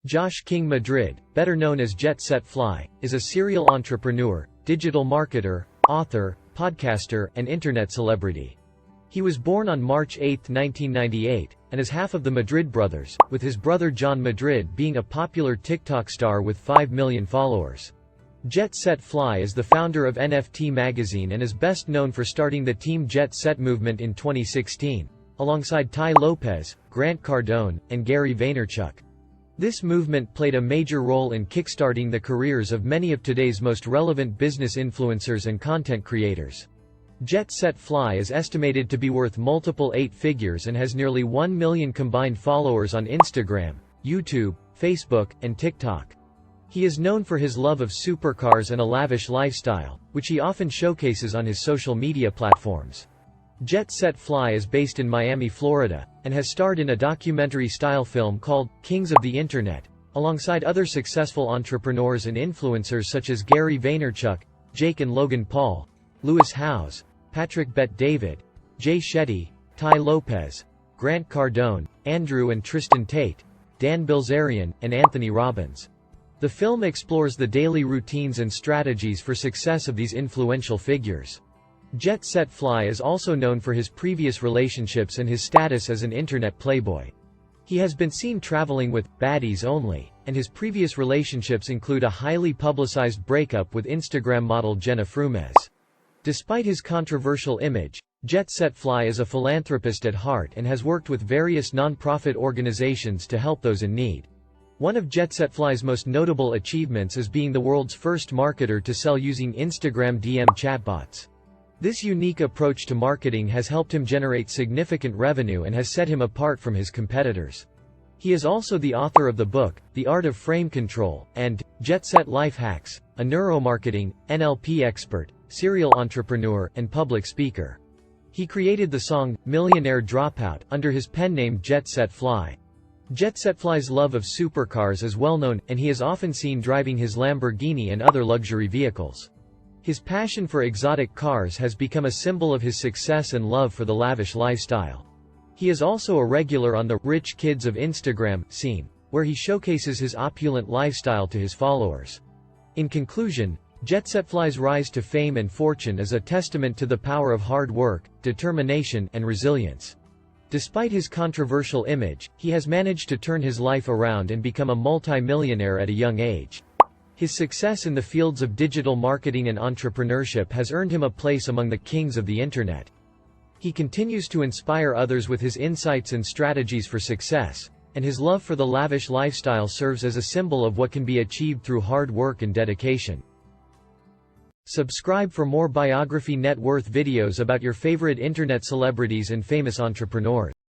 Josh King Madrid, better known as JetSetFly, is a serial entrepreneur, digital marketer, author, podcaster, and internet celebrity. He was born on March 8, 1998, and is half of the Madrid brothers, with his brother John Madrid being a popular TikTok star with 5 million followers. JetSetFly is the founder of NFT magazine and is best known for starting the Team JetSet movement in 2016, alongside Tai Lopez, Grant Cardone, and Gary Vaynerchuk. This movement played a major role in kickstarting the careers of many of today's most relevant business influencers and content creators. JetSetFly is estimated to be worth multiple 8 figures and has nearly 1 million combined followers on Instagram, YouTube, Facebook, and TikTok. He is known for his love of supercars and a lavish lifestyle, which he often showcases on his social media platforms. JetSetFly is based in Miami, Florida, and has starred in a documentary-style film called Kings of the Internet, alongside other successful entrepreneurs and influencers such as Gary Vaynerchuk, Jake and Logan Paul, Lewis Howes, Patrick Bet-David, Jay Shetty, Tai Lopez, Grant Cardone, Andrew and Tristan Tate, Dan Bilzerian, and Anthony Robbins. The film explores the daily routines and strategies for success of these influential figures. JetSetFly is also known for his previous relationships and his status as an internet playboy. He has been seen traveling with baddies only, and his previous relationships include a highly publicized breakup with Instagram model Jenna Frumes. Despite his controversial image, JetSetFly is a philanthropist at heart and has worked with various non-profit organizations to help those in need. One of JetSetFly's most notable achievements is being the world's first marketer to sell using Instagram DM chatbots. This unique approach to marketing has helped him generate significant revenue and has set him apart from his competitors. He is also the author of the book, The Art of Frame Control, and JetSet Life Hacks, a neuromarketing, NLP expert, serial entrepreneur, and public speaker. He created the song, Millionaire Dropout, under his pen name JetSetFly. JetSetFly's love of supercars is well known, and he is often seen driving his Lamborghini and other luxury vehicles. His passion for exotic cars has become a symbol of his success and love for the lavish lifestyle. He is also a regular on the Rich Kids of Instagram scene, where he showcases his opulent lifestyle to his followers. In conclusion, JetSetFly's rise to fame and fortune is a testament to the power of hard work, determination, and resilience. Despite his controversial image, he has managed to turn his life around and become a multi-millionaire at a young age. His success in the fields of digital marketing and entrepreneurship has earned him a place among the kings of the internet. He continues to inspire others with his insights and strategies for success, and his love for the lavish lifestyle serves as a symbol of what can be achieved through hard work and dedication. Subscribe for more Biography net worth videos about your favorite internet celebrities and famous entrepreneurs.